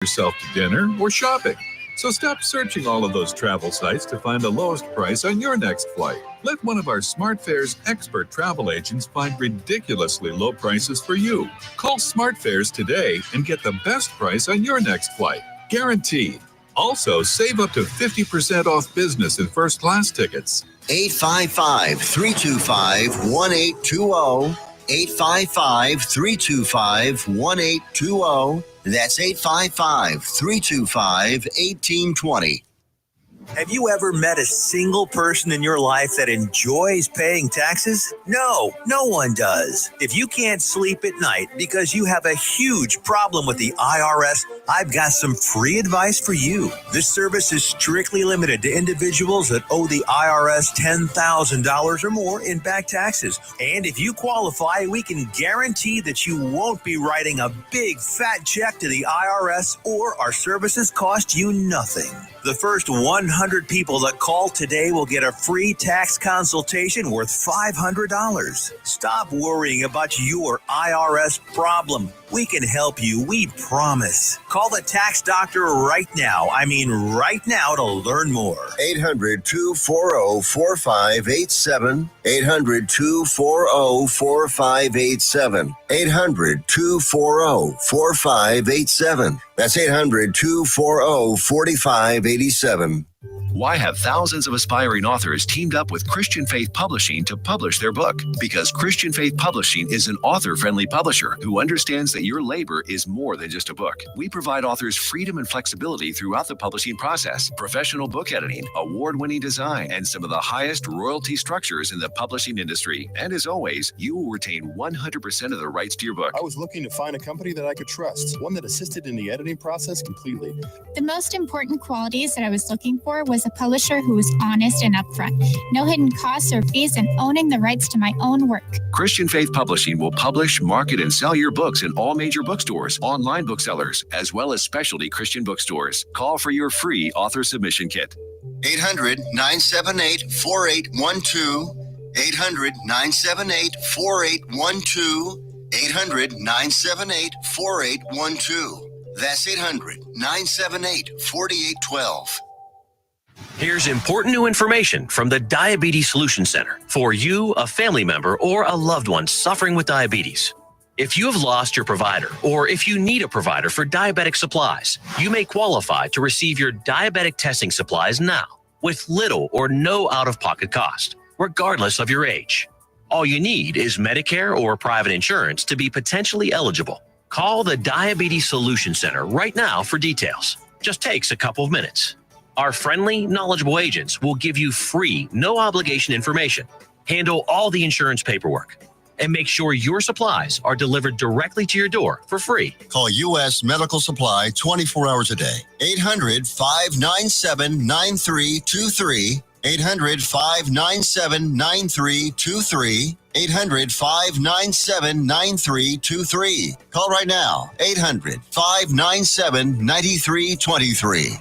yourself to dinner or shopping. So stop searching all of those travel sites to find the lowest price on your next flight. Let one of our SmartFares expert travel agents find ridiculously low prices for you. Call SmartFares today and get the best price on your next flight. Guaranteed. Also, save up to 50% off business and first class tickets. 855-325-1820. 855-325-1820. That's 855-325-1820. Have you ever met a single person in your life that enjoys paying taxes? No one does. If you can't sleep at night because you have a huge problem with the IRS, I've got some free advice for you. This service is strictly limited to individuals that owe the IRS $10,000 or more in back taxes. And if you qualify, we can guarantee that you won't be writing a big fat check to the IRS, or our services cost you nothing. The first 100 people that call today will get a free tax consultation worth $500. Stop worrying about your IRS problem. We can help you, we promise. Call the tax doctor right now. I mean right now, to learn more. 800-240-4587. 800-240-4587. 800-240-4587. That's 800-240-4587. Why have thousands of aspiring authors teamed up with Christian Faith Publishing to publish their book? Because Christian Faith Publishing is an author-friendly publisher who understands that your labor is more than just a book. We provide authors freedom and flexibility throughout the publishing process, professional book editing, award-winning design, and some of the highest royalty structures in the publishing industry. And as always, you will retain 100% of the rights to your book. I was looking to find a company that I could trust, one that assisted in the editing process completely. The most important qualities that I was looking for was a publisher who was honest and upfront, no hidden costs or fees, and owning the rights to my own work. Christian Faith Publishing will publish, market, and sell your books in all major bookstores, online booksellers, as well as specialty Christian bookstores. Call for your free author submission kit. 800-978-4812. 800-978-4812. 800-978-4812. That's 800-978-4812. Here's important new information from the Diabetes Solution Center for you, a family member, or a loved one suffering with diabetes. If you have lost your provider, or if you need a provider for diabetic supplies, you may qualify to receive your diabetic testing supplies now with little or no out-of-pocket cost, regardless of your age. All you need is Medicare or private insurance to be potentially eligible. Call the Diabetes Solution Center right now for details. Just takes a couple of minutes. Our friendly, knowledgeable agents will give you free, no-obligation information, handle all the insurance paperwork, and make sure your supplies are delivered directly to your door for free. Call U.S. Medical Supply 24 hours a day. 800-597-9323. 800-597-9323. 800-597-9323. Call right now. 800-597-9323.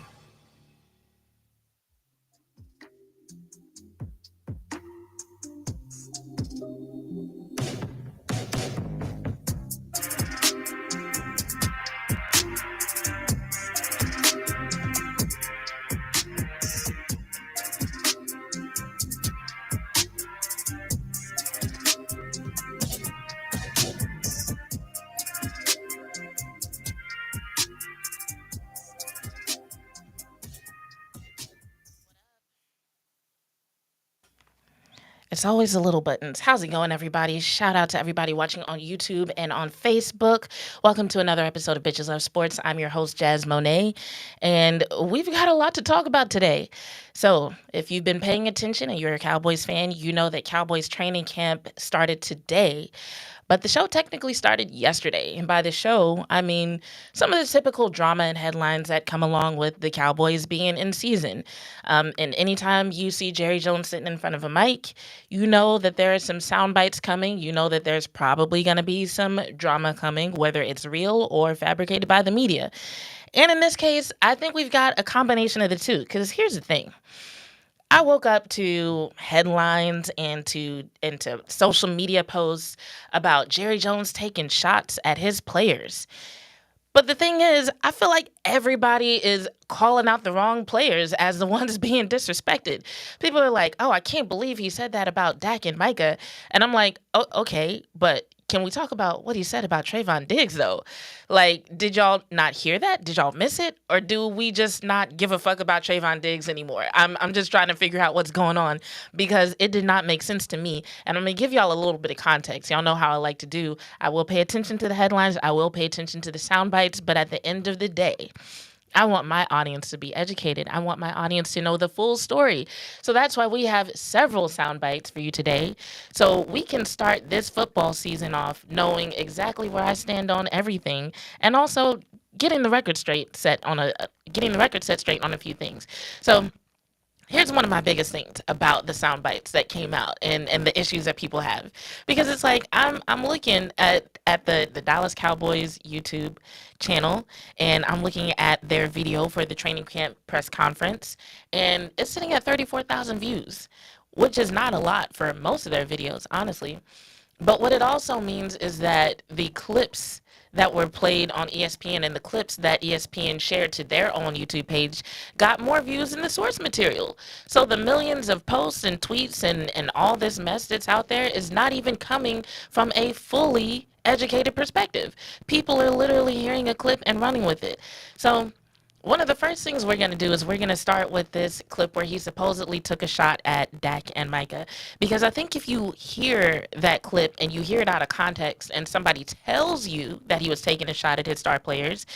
It's always the little buttons. How's it going, everybody? Shout out to everybody watching on YouTube and on Facebook. Welcome to another episode of Bitches Love Sports. I'm your host, Jazz Monet, and we've got a lot to talk about today. So if you've been paying attention and you're a Cowboys fan, you know that Cowboys training camp started today. But the show technically started yesterday. And by the show, I mean some of the typical drama and headlines that come along with the Cowboys being in season. And anytime you see Jerry Jones sitting in front of a mic, you know that there are some sound bites coming. You know that there's probably going to be some drama coming, whether it's real or fabricated by the media. And in this case, I think we've got a combination of the two. Because here's the thing. I woke up to headlines and to social media posts about Jerry Jones taking shots at his players. But the thing is, I feel like everybody is calling out the wrong players as the ones being disrespected. People are like, "Oh, I can't believe he said that about Dak and Micah," and I'm like, "Oh, okay, but can we talk about what he said about Trayvon Diggs though? Like, did y'all not hear that? Did y'all miss it, or do we just not give a fuck about Trayvon Diggs anymore?" I'm just trying to figure out what's going on because it did not make sense to me, and I'm gonna give y'all a little bit of context. Y'all know how I like to do. I will pay attention to the headlines. I will pay attention to the sound bites, but at the end of the day, I want my audience to be educated. I want my audience to know the full story. So that's why we have several sound bites for you today. So we can start this football season off knowing exactly where I stand on everything and also getting the record set straight on a few things. So here's one of my biggest things about the sound bites that came out and the issues that people have, because it's like I'm looking at the Dallas Cowboys YouTube channel, and I'm looking at their video for the training camp press conference, and it's sitting at 34,000 views, which is not a lot for most of their videos, honestly. But what it also means is that the clips that were played on ESPN and the clips that ESPN shared to their own YouTube page got more views than the source material. So the millions of posts and tweets and all this mess that's out there is not even coming from a fully educated perspective. People are literally hearing a clip and running with it. So one of the first things we're going to do is we're going to start with this clip where he supposedly took a shot at Dak and Micah. Because I think if you hear that clip and you hear it out of context and somebody tells you that he was taking a shot at his star players,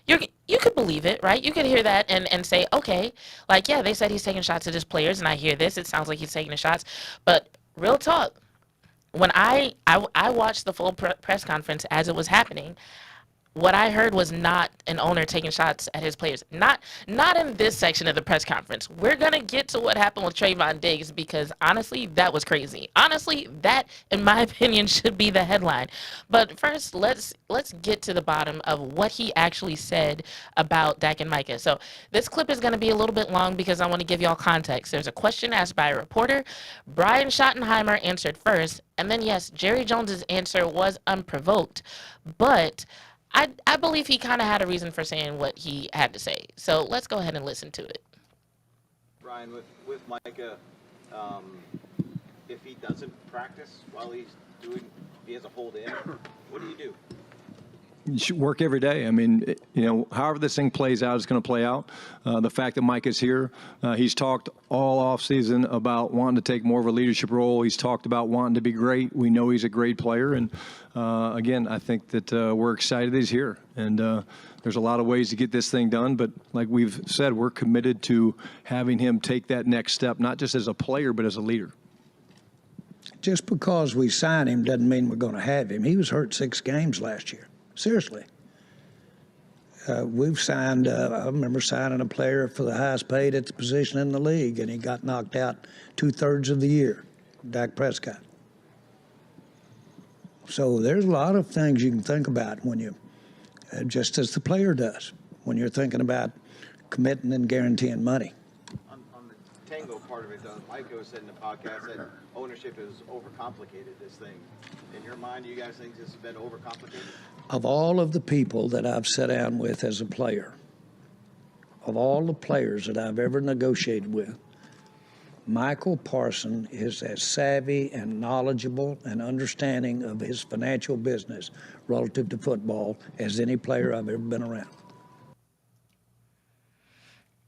you could believe it, right? You could hear that and say, okay, like, yeah, they said he's taking shots at his players, and I hear this. It sounds like he's taking the shots. But real talk, when I watched the full press conference as it was happening, what I heard was not an owner taking shots at his players. Not in this section of the press conference. We're gonna get to what happened with Trayvon Diggs because honestly, that was crazy. Honestly, that, in my opinion, should be the headline. But first, let's get to the bottom of what he actually said about Dak and Micah. So this clip is gonna be a little bit long because I want to give y'all context. There's a question asked by a reporter. Brian Schottenheimer answered first, and then yes, Jerry Jones's answer was unprovoked, but I believe he kind of had a reason for saying what he had to say. So let's go ahead and listen to it. Brian, with Micah, if he doesn't practice while he has a hold in, what do you do? You should work every day. I mean, however this thing plays out is going to play out. The fact that Mike is here, he's talked all offseason about wanting to take more of a leadership role. He's talked about wanting to be great. We know he's a great player. And, again, I think that we're excited he's here. And there's a lot of ways to get this thing done. But like we've said, we're committed to having him take that next step, not just as a player, but as a leader. Just because we sign him doesn't mean we're going to have him. He was hurt 6 games last year. Seriously. We've signed, I remember signing a player for the highest paid at the position in the league, and he got knocked out 2/3 of the year, Dak Prescott. So there's a lot of things you can think about when you, just as the player does, when you're thinking about committing and guaranteeing money. On the tango part of it, though, Mike said in the podcast that ownership has overcomplicated this thing. In your mind, do you guys think this has been overcomplicated? Of all of the people that I've sat down with as a player, of all the players that I've ever negotiated with, Michael Parson is as savvy and knowledgeable and understanding of his financial business relative to football as any player I've ever been around.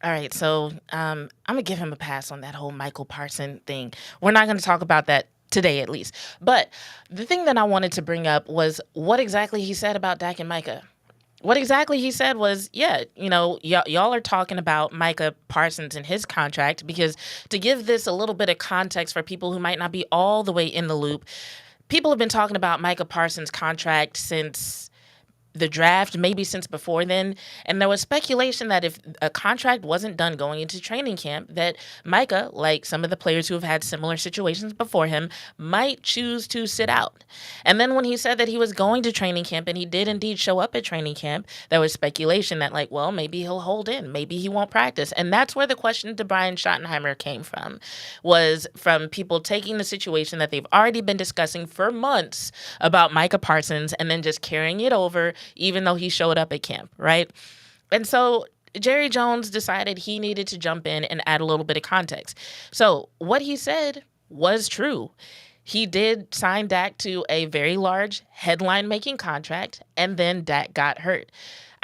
All right, so I'm going to give him a pass on that whole Michael Parson thing. We're not going to talk about that today, at least. But the thing that I wanted to bring up was what exactly he said about Dak and Micah. What exactly he said was, y'all are talking about Micah Parsons and his contract, because to give this a little bit of context for people who might not be all the way in the loop, people have been talking about Micah Parsons' contract since the draft, maybe since before then. And there was speculation that if a contract wasn't done going into training camp, that Micah, like some of the players who have had similar situations before him, might choose to sit out. And then when he said that he was going to training camp, and he did indeed show up at training camp, there was speculation that, like, well, maybe he'll hold in, maybe he won't practice. And that's where the question to Brian Schottenheimer came from, was from people taking the situation that they've already been discussing for months about Micah Parsons and then just carrying it over even though he showed up at camp, right? And so Jerry Jones decided he needed to jump in and add a little bit of context. So what he said was true. He did sign Dak to a very large headline-making contract, and then Dak got hurt.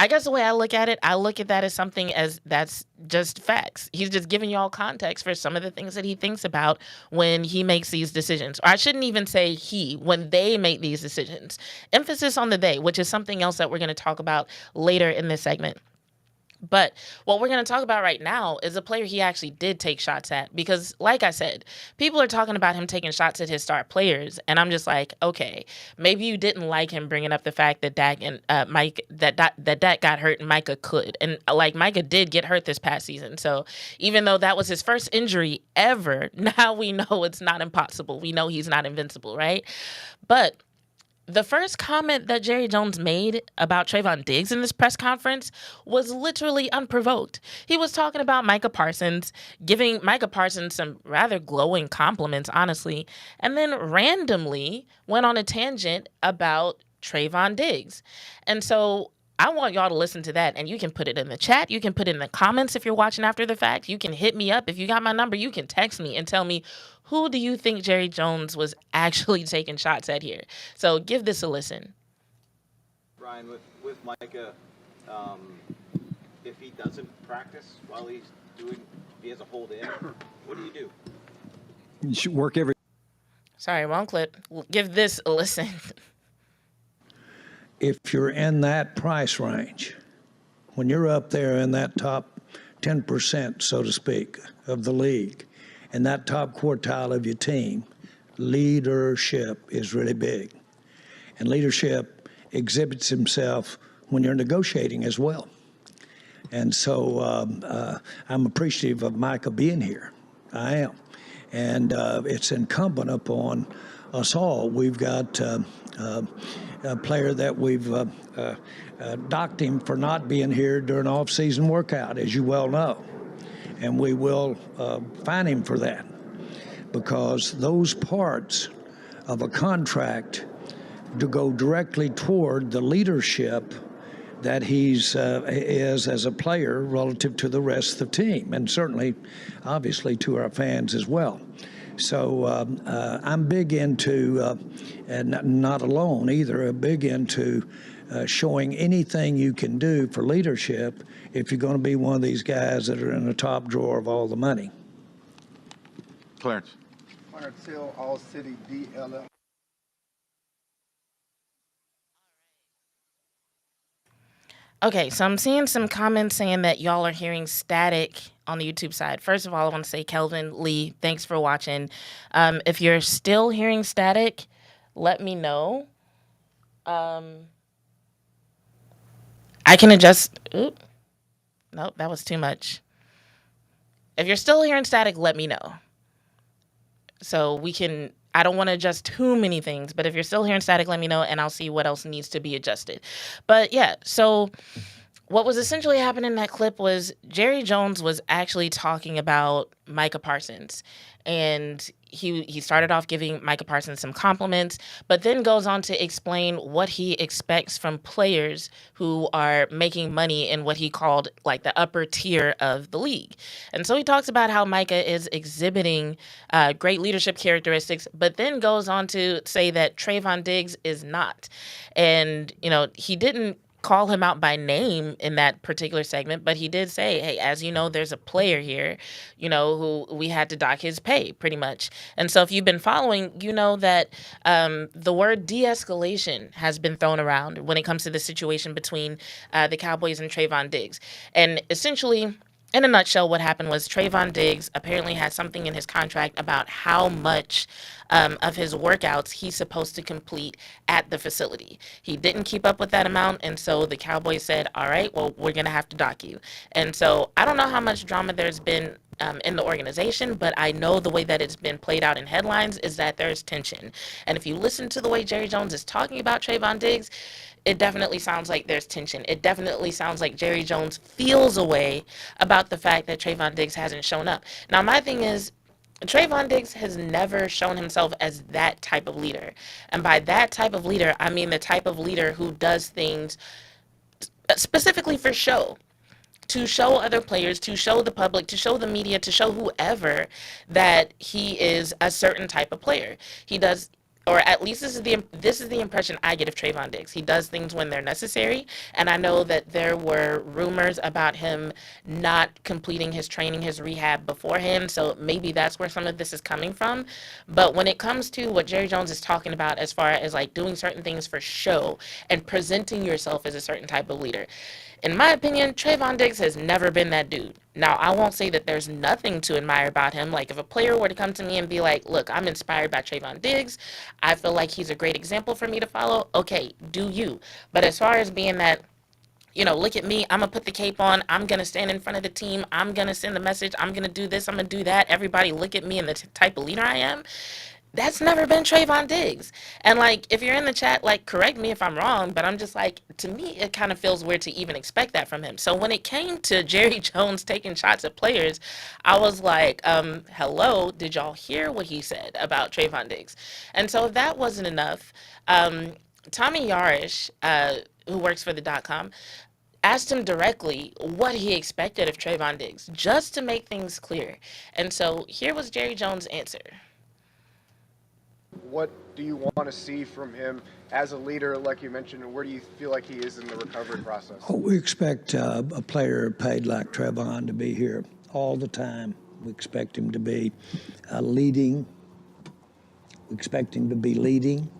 I guess the way I look at it, I look at that as something as that's just facts. He's just giving y'all context for some of the things that he thinks about when he makes these decisions. Or I shouldn't even say he, when they make these decisions. Emphasis on the they, which is something else that we're going to talk about later in this segment. But what we're going to talk about right now is a player he actually did take shots at, because like I said, people are talking about him taking shots at his star players. And I'm just like, okay, maybe you didn't like him bringing up the fact that Dak and that Dak got hurt and Micah could. And like Micah did get hurt this past season. So even though that was his first injury ever, now we know it's not impossible. We know he's not invincible, right? But the first comment that Jerry Jones made about Trayvon Diggs in this press conference was literally unprovoked. He was talking about Micah Parsons, giving Micah Parsons some rather glowing compliments, honestly, and then randomly went on a tangent about Trayvon Diggs. And so I want y'all to listen to that, and you can put it in the chat. You can put it in the comments if you're watching after the fact. You can hit me up. If you got my number, you can text me and tell me, who do you think Jerry Jones was actually taking shots at here? So give this a listen. Ryan, with Micah, if he doesn't practice while he has a hold in, what do you do? You should work every. Sorry, wrong clip. Give this a listen. If you're in that price range, when you're up there in that top 10%, so to speak, of the league, and that top quartile of your team, leadership is really big. And leadership exhibits himself when you're negotiating as well. And so I'm appreciative of Micah being here. I am. And it's incumbent upon us all. We've got a player that we've docked him for not being here during off-season workout, as you well know. And we will fine him for that, because those parts of a contract to go directly toward the leadership that he's is as a player relative to the rest of the team, and certainly, obviously, to our fans as well. So I'm big into, and not alone either, big into showing anything you can do for leadership if you're going to be one of these guys that are in the top drawer of all the money. Clarence. Clarence Hill, All City DLL. Okay, so I'm seeing some comments saying that y'all are hearing static on the YouTube side. First of all, I want to say, Kelvin Lee, thanks for watching. If you're still hearing static, let me know. I can adjust. Oop. Nope, that was too much. If you're still hearing static, let me know. So we can, I don't want to adjust too many things, but if you're still hearing static, let me know, and I'll see what else needs to be adjusted. But yeah, so what was essentially happening in that clip was Jerry Jones was actually talking about Micah Parsons. And he started off giving Micah Parsons some compliments, but then goes on to explain what he expects from players who are making money in what he called like the upper tier of the league. And so he talks about how Micah is exhibiting great leadership characteristics, but then goes on to say that Trayvon Diggs is not. And, you know, he didn't call him out by name in that particular segment, but he did say, hey, as you know, there's a player here, you know, who we had to dock his pay pretty much. And so if you've been following, you know that the word de-escalation has been thrown around when it comes to the situation between the Cowboys and Trayvon Diggs. And essentially, in a nutshell, what happened was Trayvon Diggs apparently had something in his contract about how much of his workouts he's supposed to complete at the facility. He didn't keep up with that amount, and so the Cowboys said, all right, well, we're going to have to dock you. And so I don't know how much drama there's been in the organization, but I know the way that it's been played out in headlines is that there's tension. And if you listen to the way Jerry Jones is talking about Trayvon Diggs, it definitely sounds like there's tension. It definitely sounds like Jerry Jones feels a way about the fact that Trayvon Diggs hasn't shown up. Now, my thing is, Trayvon Diggs has never shown himself as that type of leader. And by that type of leader, I mean the type of leader who does things specifically for show, to show other players, to show the public, to show the media, to show whoever that he is a certain type of player. He does, or at least this is the impression I get of Trayvon Diggs. He does things when they're necessary, and I know that there were rumors about him not completing his training, his rehab beforehand, so maybe that's where some of this is coming from. But when it comes to what Jerry Jones is talking about as far as like doing certain things for show and presenting yourself as a certain type of leader, in my opinion, Trayvon Diggs has never been that dude. Now, I won't say that there's nothing to admire about him. Like, if a player were to come to me and be like, look, I'm inspired by Trayvon Diggs, I feel like he's a great example for me to follow, okay, do you. But as far as being that, look at me, I'm going to put the cape on, I'm going to stand in front of the team, I'm going to send the message, I'm going to do this, I'm going to do that, everybody look at me and the type of leader I am, that's never been Trayvon Diggs. And like, if you're in the chat, like, correct me if I'm wrong, but I'm just like, to me, it kind of feels weird to even expect that from him. So when it came to Jerry Jones taking shots at players, I was like, hello, did y'all hear what he said about Trayvon Diggs? And so if that wasn't enough, Tommy Yarish, who works for the .com, asked him directly what he expected of Trayvon Diggs, just to make things clear. And so here was Jerry Jones' answer. What do you want to see from him as a leader, like you mentioned, and where do you feel like he is in the recovery process? Oh, we expect a player paid like Trayvon to be here all the time. We expect him to be leading. We expect him to be leading.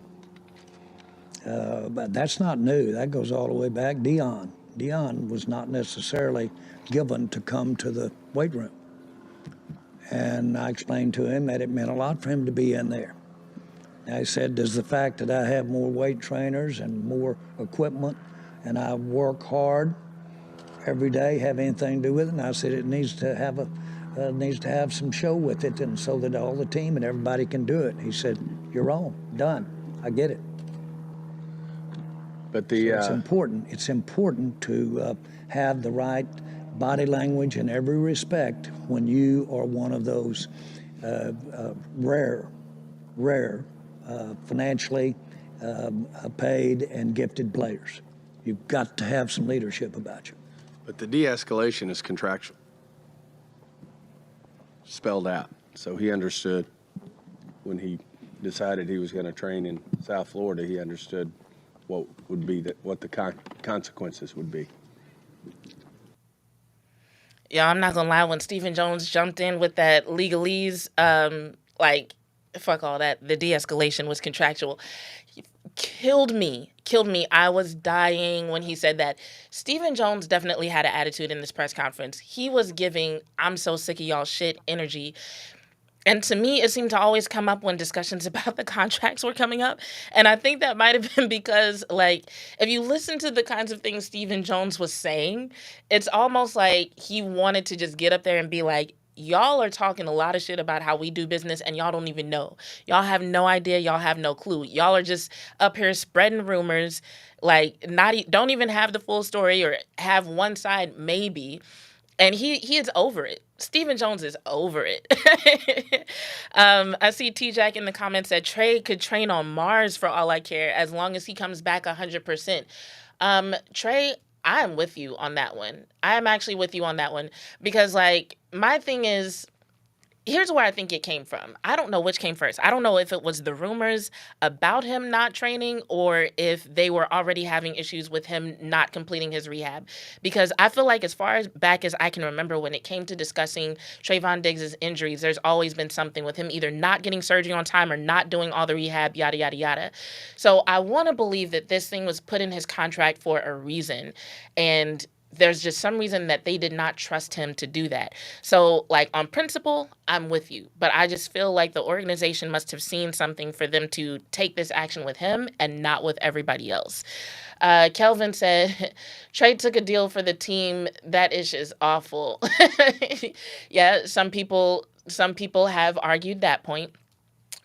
But that's not new. That goes all the way back. Deion was not necessarily given to come to the weight room. And I explained to him that it meant a lot for him to be in there. I said, does the fact that I have more weight trainers and more equipment and I work hard every day have anything to do with it? And I said, it needs to have some show with it, and so that all the team and everybody can do it. He said, you're wrong. Done. I get it. But So it's important. It's important to have the right body language in every respect when you are one of those rare, financially paid and gifted players. You've got to have some leadership about you. But the de-escalation is contractual, spelled out. So he understood when he decided he was going to train in South Florida. He understood what the consequences would be. Yeah, I'm not gonna lie. When Stephen Jones jumped in with that legalese, fuck all that. The de-escalation was contractual. Killed me. I was dying when he said that. Stephen Jones definitely had an attitude in this press conference. He was giving, I'm so sick of y'all shit energy. And to me, it seemed to always come up when discussions about the contracts were coming up. And I think that might have been because, like, if you listen to the kinds of things Stephen Jones was saying, it's almost like he wanted to just get up there and be like, y'all are talking a lot of shit about how we do business and y'all don't even know. Y'all have no idea. Y'all have no clue. Y'all are just up here spreading rumors, like don't even have the full story or have one side maybe. And he is over it. Stephen Jones is over it. I see T-Jack in the comments said Trey could train on Mars for all I care as long as he comes back 100%. Trey, I'm with you on that one. I'm actually with you on that one because, like, my thing is, here's where I think it came from. I don't know which came first. I don't know if it was the rumors about him not training or if they were already having issues with him not completing his rehab. Because I feel like as far as back as I can remember, when it came to discussing Trayvon Diggs' injuries, there's always been something with him either not getting surgery on time or not doing all the rehab, yada, yada, yada. So I want to believe that this thing was put in his contract for a reason. And there's just some reason that they did not trust him to do that. So, like, on principle, I'm with you. But I just feel like the organization must have seen something for them to take this action with him and not with everybody else. Kelvin said, Trey took a deal for the team. That ish is awful. Yeah, some people have argued that point.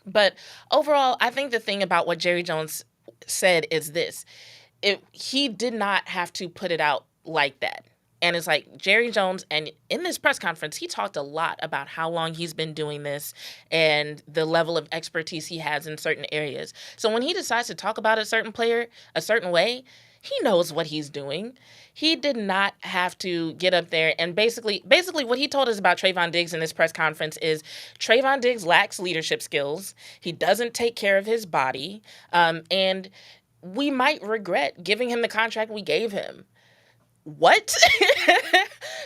But overall, I think the thing about what Jerry Jones said is this. He did not have to put it out like that. And it's like Jerry Jones, and in this press conference, he talked a lot about how long he's been doing this and the level of expertise he has in certain areas. So when he decides to talk about a certain player a certain way, he knows what he's doing. He did not have to get up there and basically what he told us about Trayvon Diggs in this press conference is Trayvon Diggs lacks leadership skills. He doesn't take care of his body. And we might regret giving him the contract we gave him. What?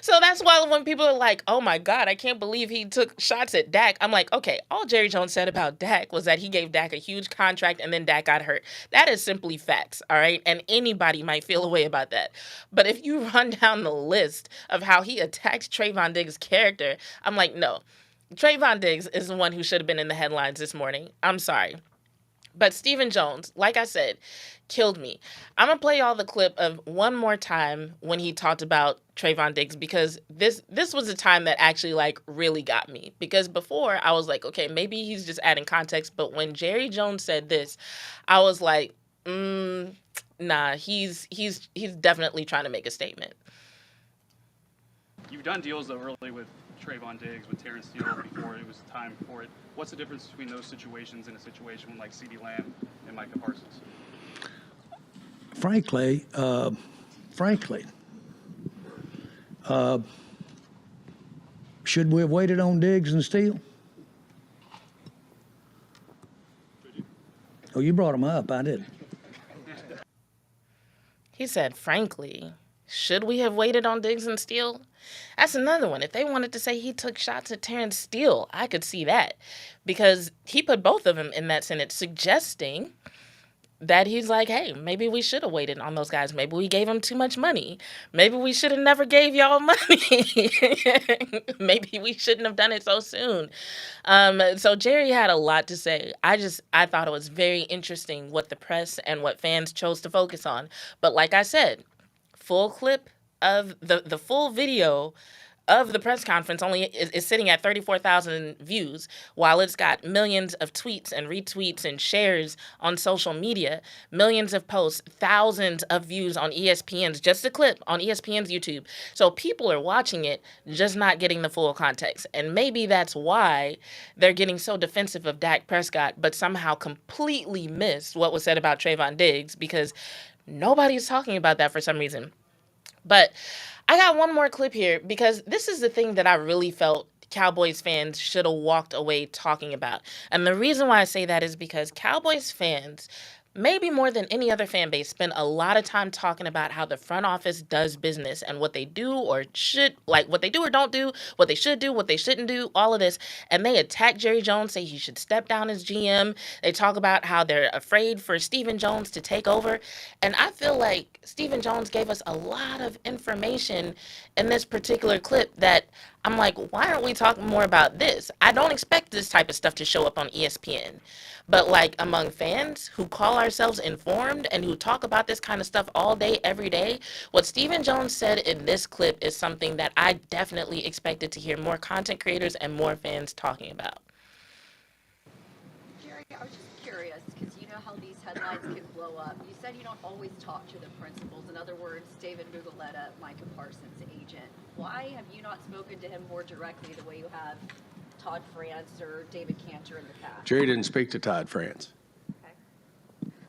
So that's why when people are like, oh my God, I can't believe he took shots at Dak. I'm like, okay, all Jerry Jones said about Dak was that he gave Dak a huge contract and then Dak got hurt. That is simply facts, all right? And anybody might feel a way about that. But if you run down the list of how he attacks Trayvon Diggs' character, I'm like, no. Trayvon Diggs is the one who should have been in the headlines this morning. I'm sorry. But Stephen Jones, like I said, killed me. I'm going to play y'all the clip of one more time when he talked about Trayvon Diggs, because this was a time that actually like really got me. Because before I was like, okay, maybe he's just adding context. But when Jerry Jones said this, I was like, nah, he's definitely trying to make a statement. You've done deals though early with Trayvon Diggs, with Terrence Steele before it was time for it. What's the difference between those situations and a situation like CeeDee Lamb and Micah Parsons? Frankly, should we have waited on Diggs and Steele? Oh, you brought him up. I didn't. He said, frankly, should we have waited on Diggs and Steele? That's another one. If they wanted to say he took shots at Terrence Steele, I could see that. Because he put both of them in that sentence, suggesting that he's like, hey, maybe we should have waited on those guys. Maybe we gave them too much money. Maybe we should have never gave y'all money. Maybe we shouldn't have done it so soon. So Jerry had a lot to say. I thought it was very interesting what the press and what fans chose to focus on. But like I said, full clip of the full video of the press conference only is sitting at 34,000 views, while it's got millions of tweets and retweets and shares on social media, millions of posts, thousands of views on ESPN's, just a clip on ESPN's YouTube. So people are watching it, just not getting the full context. And maybe that's why they're getting so defensive of Dak Prescott, but somehow completely missed what was said about Trayvon Diggs, because nobody's talking about that for some reason. But I got one more clip here, because this is the thing that I really felt Cowboys fans should have walked away talking about. And the reason why I say that is because Cowboys fans, maybe more than any other fan base, spend a lot of time talking about how the front office does business and what they do or should, like what they do or don't do, what they should do, what they shouldn't do, all of this. And they attack Jerry Jones, say he should step down as GM. They talk about how they're afraid for Stephen Jones to take over. And I feel like Stephen Jones gave us a lot of information in this particular clip that I'm like, why aren't we talking more about this? I don't expect this type of stuff to show up on ESPN. But like among fans who call ourselves informed and who talk about this kind of stuff all day, every day, what Stephen Jones said in this clip is something that I definitely expected to hear more content creators and more fans talking about. Jerry, I was just curious, because you know how these headlines can blow up. You said you don't always talk to the principals. In other words, David Mugoletta, Micah Parsons' agent. Why have you not spoken to him more directly the way you have Todd France or David Cantor in the past? Jerry didn't speak to Todd France. Okay.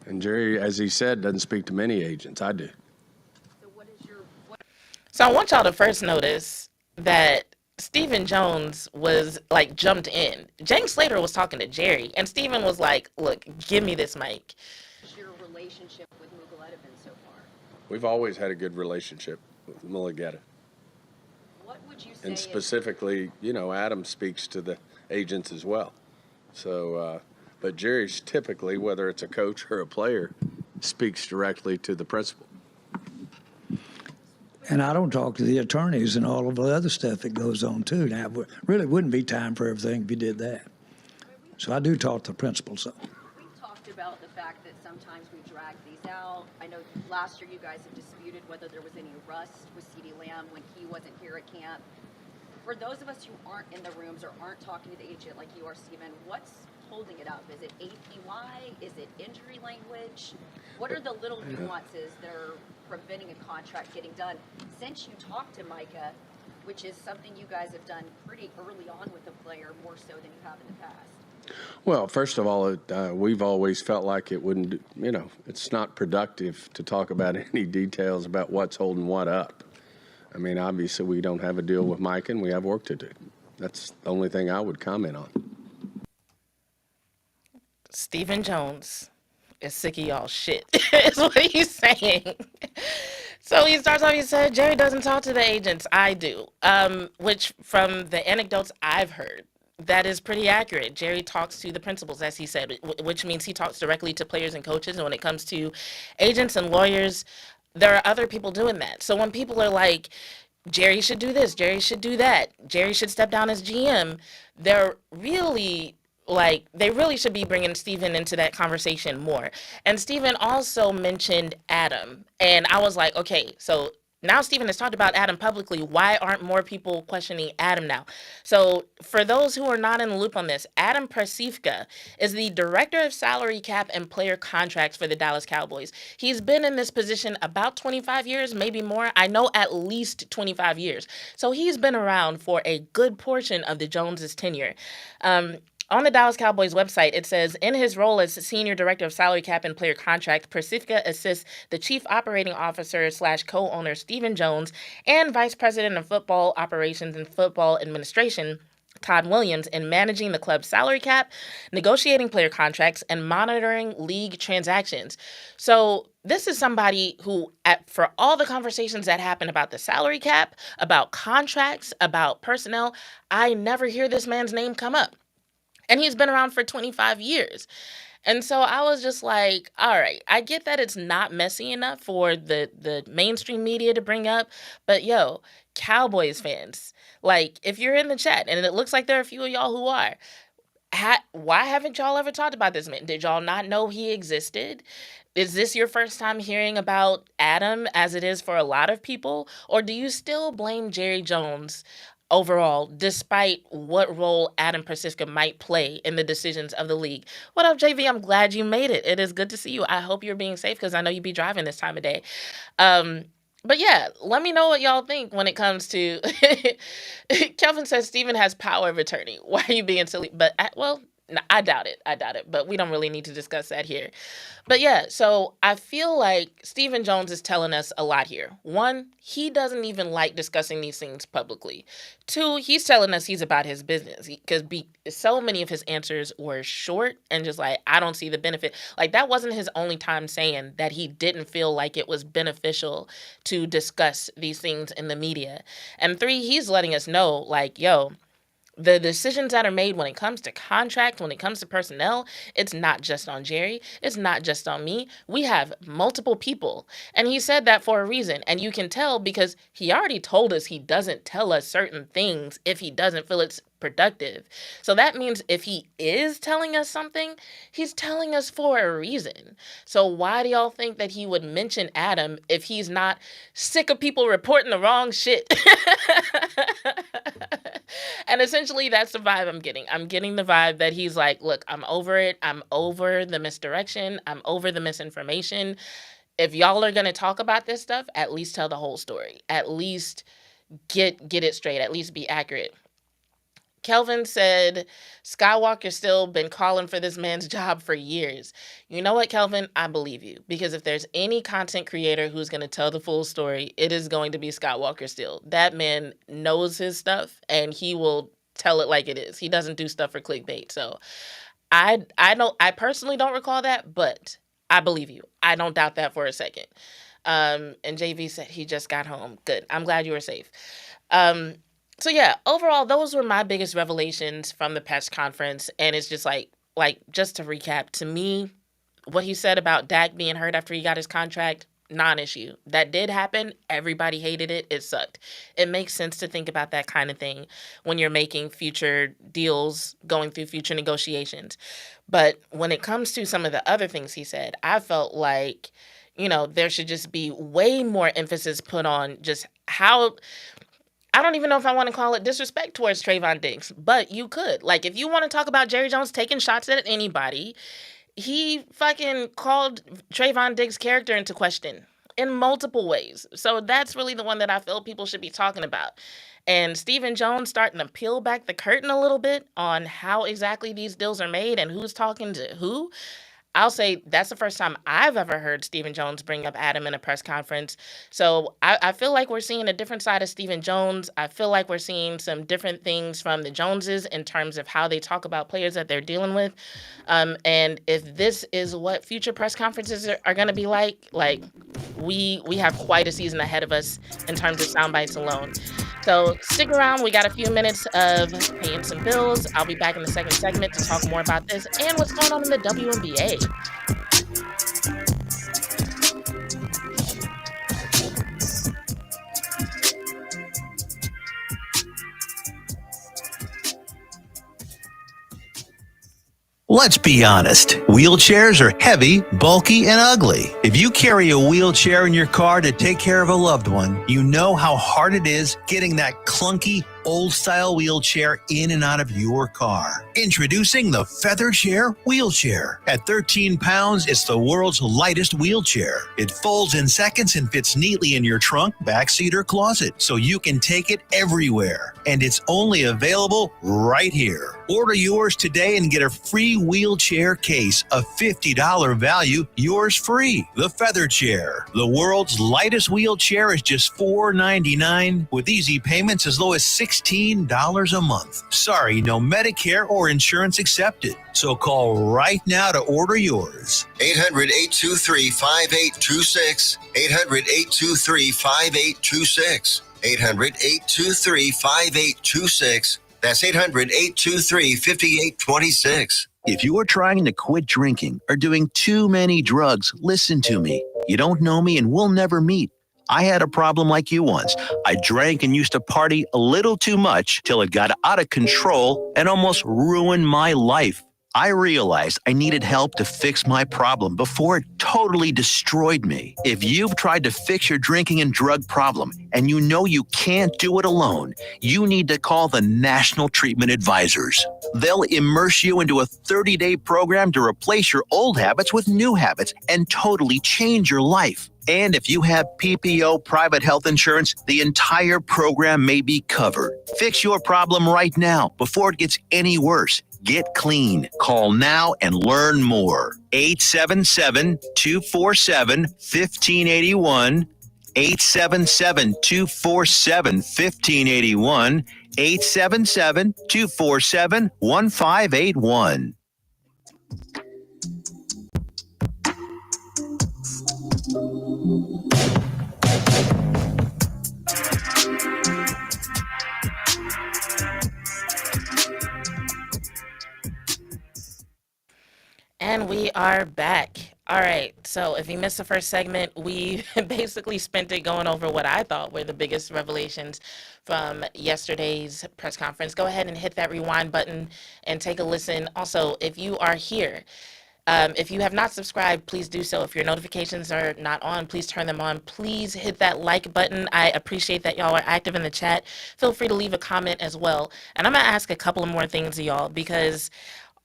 And Jerry, as he said, doesn't speak to many agents. I do. So I want y'all to first notice that Stephen Jones was like jumped in. James Slater was talking to Jerry, and Stephen was like, look, give me this mic. What's your relationship with Mugoletta been so far? We've always had a good relationship with Mugoletta. What would you say? And specifically, you know, Adam speaks to the agents as well. So, but Jerry's typically, whether it's a coach or a player, speaks directly to the principal. And I don't talk to the attorneys and all of the other stuff that goes on, too. Now, it really wouldn't be time for everything if you did that. So I do talk to the principals. We've talked about the fact that sometimes we drag these out. I know last year you guys have disputed whether there was any rust with CeeDee Lamb when he wasn't here at camp. For those of us who aren't in the rooms or aren't talking to the agent like you are, Stephen, what's holding it up? Is it APY? Is it injury language? What are the little nuances that are preventing a contract getting done. Since you talked to Micah, which is something you guys have done pretty early on with a player, more so than you have in the past. Well, first of all, we've always felt like it wouldn't, it's not productive to talk about any details about what's holding what up. I mean, obviously, we don't have a deal with Mike, and we have work to do. That's the only thing I would comment on. Stephen Jones is sick of y'all shit, is what he's saying. So he starts off, he said, Jerry doesn't talk to the agents. I do. Which, from the anecdotes I've heard, that is pretty accurate. Jerry talks to the principals, as he said, which means he talks directly to players and coaches. And when it comes to agents and lawyers, there are other people doing that. So when people are like, Jerry should do this, Jerry should do that, Jerry should step down as GM, they're really they really should be bringing Stephen into that conversation more. And Stephen also mentioned Adam. And I was like, okay, so now Stephen has talked about Adam publicly. Why aren't more people questioning Adam now? So for those who are not in the loop on this, Adam Persifka is the director of salary cap and player contracts for the Dallas Cowboys. He's been in this position about 25 years, maybe more. I know at least 25 years. So he's been around for a good portion of the Joneses' tenure. On the Dallas Cowboys website, it says, in his role as Senior Director of Salary Cap and Player Contract, Persifka assists the Chief Operating Officer / co-owner Stephen Jones and Vice President of Football Operations and Football Administration, Todd Williams, in managing the club's salary cap, negotiating player contracts, and monitoring league transactions. So this is somebody who, for all the conversations that happen about the salary cap, about contracts, about personnel, I never hear this man's name come up. And he's been around for 25 years. And so I was just like, all right, I get that it's not messy enough for the mainstream media to bring up. But yo, Cowboys fans, if you're in the chat, and it looks like there are a few of y'all who are, why haven't y'all ever talked about this man? Did y'all not know he existed? Is this your first time hearing about Adam, as it is for a lot of people? Or do you still blame Jerry Jones overall, despite what role Adam Persifka might play in the decisions of the league? What up, JV? I'm glad you made it. It is good to see you. I hope you're being safe, because I know you be driving this time of day. But yeah, let me know what y'all think when it comes to... Kelvin says Steven has power of attorney. Why are you being silly? But, no, I doubt it. But we don't really need to discuss that here. But yeah, so I feel like Stephen Jones is telling us a lot here. One, he doesn't even like discussing these things publicly. Two, he's telling us he's about his business, because so many of his answers were short and just I don't see the benefit. That wasn't his only time saying that he didn't feel like it was beneficial to discuss these things in the media. And three, he's letting us know, yo, the decisions that are made when it comes to contract, when it comes to personnel, it's not just on Jerry. It's not just on me. We have multiple people. And he said that for a reason. And you can tell because he already told us he doesn't tell us certain things if he doesn't feel it's productive. So that means if he is telling us something, he's telling us for a reason. So why do y'all think that he would mention Adam if he's not sick of people reporting the wrong shit? And essentially, that's the vibe I'm getting. I'm getting the vibe that he's like, look, I'm over it. I'm over the misdirection. I'm over the misinformation. If y'all are going to talk about this stuff, at least tell the whole story. At least get it straight. At least be accurate. Kelvin said, Skywalker's still been calling for this man's job for years. You know what, Kelvin? I believe you. Because if there's any content creator who's going to tell the full story, it is going to be Skywalker still. That man knows his stuff, and he will tell it like it is. He doesn't do stuff for clickbait. So I personally don't recall that, but I believe you. I don't doubt that for a second. And JV said he just got home. Good. I'm glad you were safe. So yeah, overall, those were my biggest revelations from the press conference. And it's just just to recap, to me, what he said about Dak being hurt after he got his contract, non-issue. That did happen. Everybody hated it. It sucked. It makes sense to think about that kind of thing when you're making future deals, going through future negotiations. But when it comes to some of the other things he said, I felt like, there should just be way more emphasis put on just how... I don't even know if I want to call it disrespect towards Trayvon Diggs, but you could. If you want to talk about Jerry Jones taking shots at anybody, he fucking called Trayvon Diggs' character into question. in multiple ways. So that's really the one that I feel people should be talking about. And Stephen Jones starting to peel back the curtain a little bit on how exactly these deals are made and who's talking to who. I'll say that's the first time I've ever heard Stephen Jones bring up Adam in a press conference. So I feel like we're seeing a different side of Stephen Jones. I feel like we're seeing some different things from the Joneses in terms of how they talk about players that they're dealing with. And if this is what future press conferences are going to be like we have quite a season ahead of us in terms of sound bites alone. So stick around. We got a few minutes of paying some bills. I'll be back in the second segment to talk more about this and what's going on in the WNBA. Let's be honest. Wheelchairs are heavy, bulky, and ugly. If you carry a wheelchair in your car to take care of a loved one, you know how hard it is getting that clunky, old-style wheelchair in and out of your car. Introducing the Feather Chair Wheelchair. At 13 pounds, it's the world's lightest wheelchair. It folds in seconds and fits neatly in your trunk, backseat, or closet, so you can take it everywhere. And it's only available right here. Order yours today and get a free wheelchair case, a $50 value, yours free. The Feather Chair. The world's lightest wheelchair is just $4.99 with easy payments as low as $16 a month. Sorry, no Medicare or insurance accepted. So call right now to order yours. 800-823-5826. 800-823-5826. 800-823-5826. That's 800-823-5826. If you're trying to quit drinking or doing too many drugs, listen to me. You don't know me and we'll never meet. I had a problem like you once. I drank and used to party a little too much till it got out of control and almost ruined my life. I realized I needed help to fix my problem before it totally destroyed me. If you've tried to fix your drinking and drug problem and you know you can't do it alone, you need to call the National Treatment Advisors. They'll immerse you into a 30-day program to replace your old habits with new habits and totally change your life. And if you have PPO private health insurance, the entire program may be covered. Fix your problem right now before it gets any worse. Get clean. Call now and learn more. 877-247-1581. 877-247-1581. 877-247-1581. And we are back. All right. So if you missed the first segment, we basically spent it going over what I thought were the biggest revelations from yesterday's press conference. Go ahead and hit that rewind button and take a listen. Also, if you are here, if you have not subscribed, please do so. If your notifications are not on, please turn them on. Please hit that like button. I appreciate that y'all are active in the chat. Feel free to leave a comment as well. And I'm going to ask a couple of more things of y'all because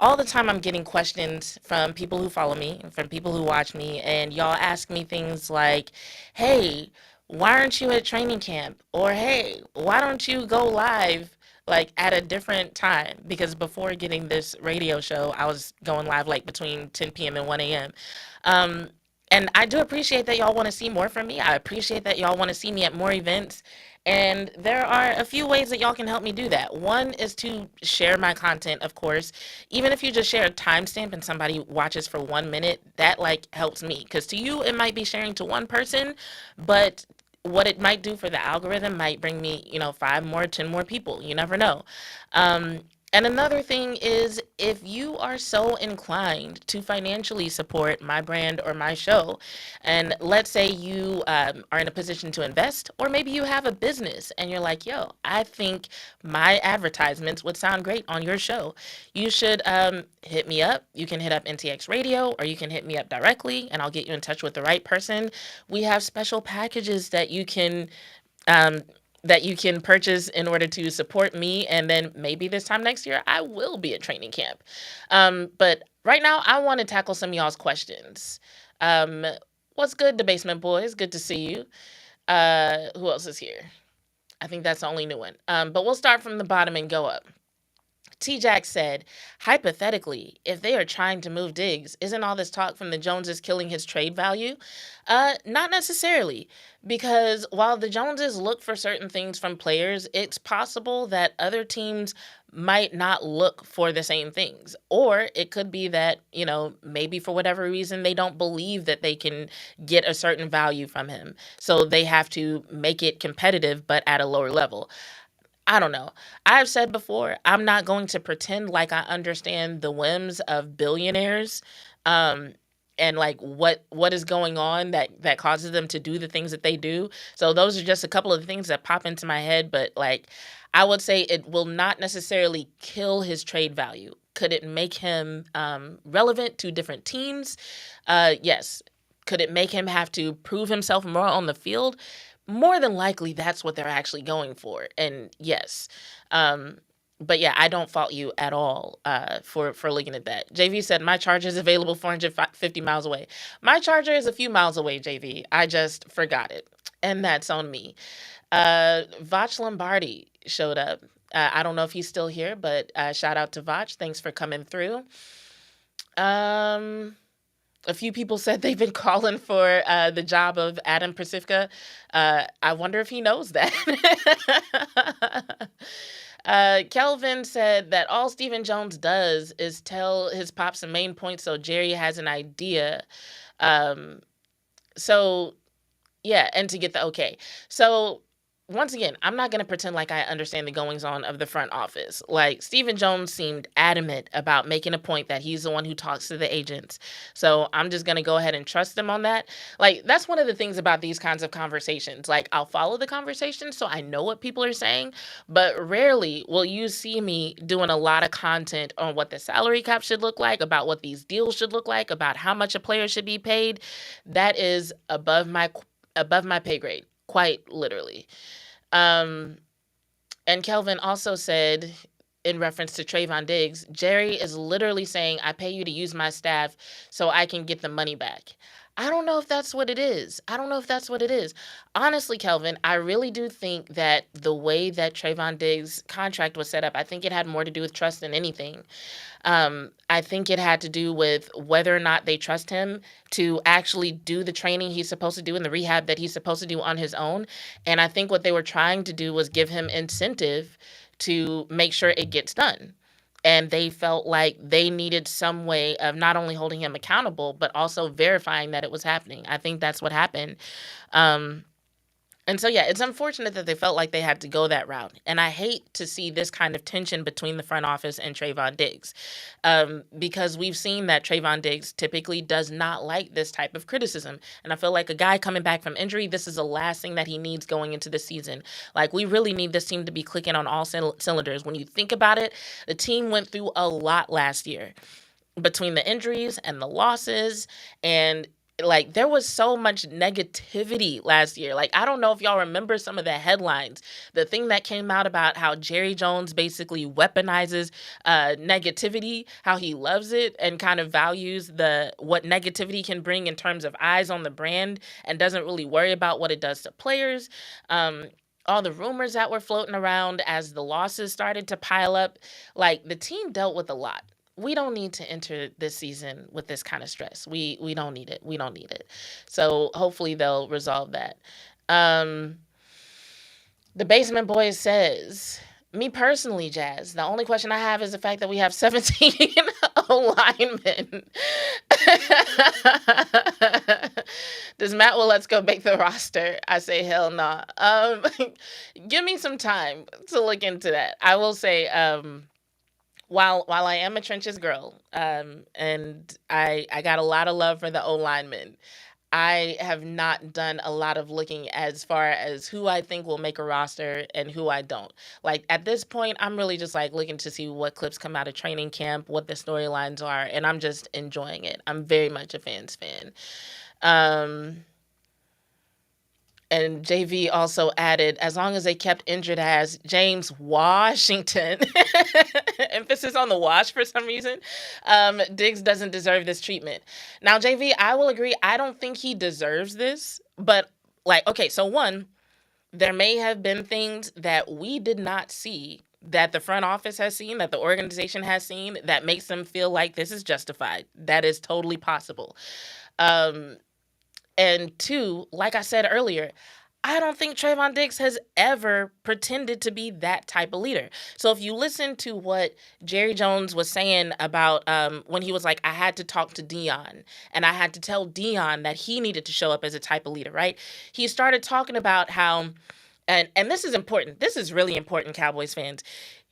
all the time I'm getting questions from people who follow me, from people who watch me, and y'all ask me things like, hey, why aren't you at training camp? Or, hey, why don't you go live like at a different time? Because before getting this radio show, I was going live like between 10 p.m. and 1 a.m. And I do appreciate that y'all want to see more from me. I appreciate that y'all want to see me at more events. And there are a few ways that y'all can help me do that. One is to share my content, of course. Even if you just share a timestamp and somebody watches for 1 minute, that like helps me. Because to you, it might be sharing to one person, but what it might do for the algorithm might bring me, 5 more, 10 more people. You never know. And another thing is, if you are so inclined to financially support my brand or my show, and let's say you are in a position to invest, or maybe you have a business and you're like, yo, I think my advertisements would sound great on your show, you should hit me up. You can hit up NTX Radio, or you can hit me up directly, and I'll get you in touch with the right person. We have special packages that you can purchase in order to support me. And then maybe this time next year, I will be at training camp. But right now, I want to tackle some of y'all's questions. What's good, the Basement Boys? Good to see you. Who else is here? I think that's the only new one. But we'll start from the bottom and go up. T-Jack said, hypothetically, if they are trying to move Diggs, isn't all this talk from the Joneses killing his trade value? Not necessarily, because while the Joneses look for certain things from players, it's possible that other teams might not look for the same things. Or it could be that, maybe for whatever reason, they don't believe that they can get a certain value from him. So they have to make it competitive, but at a lower level. I don't know. I've said before, I'm not going to pretend like I understand the whims of billionaires, um, and like what is going on that causes them to do the things that they do. So those are just a couple of the things that pop into my head. But like, I would say it will not necessarily kill his trade value. Could it make him relevant to different teams? Yes. Could it make him have to prove himself more on the field? More than likely, that's what they're actually going for. And yes, but yeah, I don't fault you at all for looking at that. JV said, my charger is available 450 miles away. My charger is a few miles away, JV. I just forgot it. And that's on me. Vach Lombardi showed up. I don't know if he's still here, but shout out to Vach. Thanks for coming through. A few people said they've been calling for the job of Adam Pacifica. I wonder if he knows that. Kelvin said that all Stephen Jones does is tell his pops the main point so Jerry has an idea. So, yeah, and to get the okay. So, once again, I'm not going to pretend like I understand the goings on of the front office. Like, Stephen Jones seemed adamant about making a point that he's the one who talks to the agents. So I'm just going to go ahead and trust him on that. Like, that's one of the things about these kinds of conversations. Like, I'll follow the conversation so I know what people are saying, but rarely will you see me doing a lot of content on what the salary cap should look like, about what these deals should look like, about how much a player should be paid. That is above my pay grade, quite literally. And Kelvin also said, in reference to Trayvon Diggs, Jerry is literally saying, I pay you to use my staff so I can get the money back. I don't know if that's what it is. Honestly, Kelvin, I really do think that the way that Trayvon Diggs' contract was set up, I think it had more to do with trust than anything. I think it had to do with whether or not they trust him to actually do the training he's supposed to do and the rehab that he's supposed to do on his own. And I think what they were trying to do was give him incentive to make sure it gets done. And they felt like they needed some way of not only holding him accountable, but also verifying that it was happening. I think that's what happened. And so, yeah, it's unfortunate that they felt like they had to go that route. And I hate to see this kind of tension between the front office and Trayvon Diggs, because we've seen that Trayvon Diggs typically does not like this type of criticism. And I feel like a guy coming back from injury, this is the last thing that he needs going into the season. Like, we really need this team to be clicking on all cylinders. When you think about it, the team went through a lot last year between the injuries and the losses, and like, there was so much negativity last year. Like, I don't know if y'all remember some of the headlines. The thing that came out about how Jerry Jones basically weaponizes negativity, how he loves it and kind of values what negativity can bring in terms of eyes on the brand and doesn't really worry about what it does to players. All the rumors that were floating around as the losses started to pile up. Like, the team dealt with a lot. We don't need to enter this season with this kind of stress. We don't need it. We don't need it. So hopefully they'll resolve that. The Basement Boys says, me personally, Jazz, the only question I have is the fact that we have 17 linemen. Does Matt Let's go make the roster? I say hell no. Give me some time to look into that. I will say, while I am a trenches girl, and I got a lot of love for the O linemen, I have not done a lot of looking as far as who I think will make a roster and who I don't. Like, at this point, I'm really just like looking to see what clips come out of training camp, what the storylines are, and I'm just enjoying it. I'm very much a fan's fan. And JV also added, as long as they kept injured as James Washington, emphasis on the wash for some reason, Diggs doesn't deserve this treatment. Now, JV, I will agree. I don't think he deserves this. But, like, okay, so one, there may have been things that we did not see that the front office has seen, that the organization has seen, that makes them feel like this is justified. That is totally possible. And two, like I said earlier, I don't think Trayvon Diggs has ever pretended to be that type of leader. So if you listen to what Jerry Jones was saying about when he was like, I had to talk to Dion and I had to tell Dion that he needed to show up as a type of leader, right? He started talking about how, and this is important. This is really important, Cowboys fans.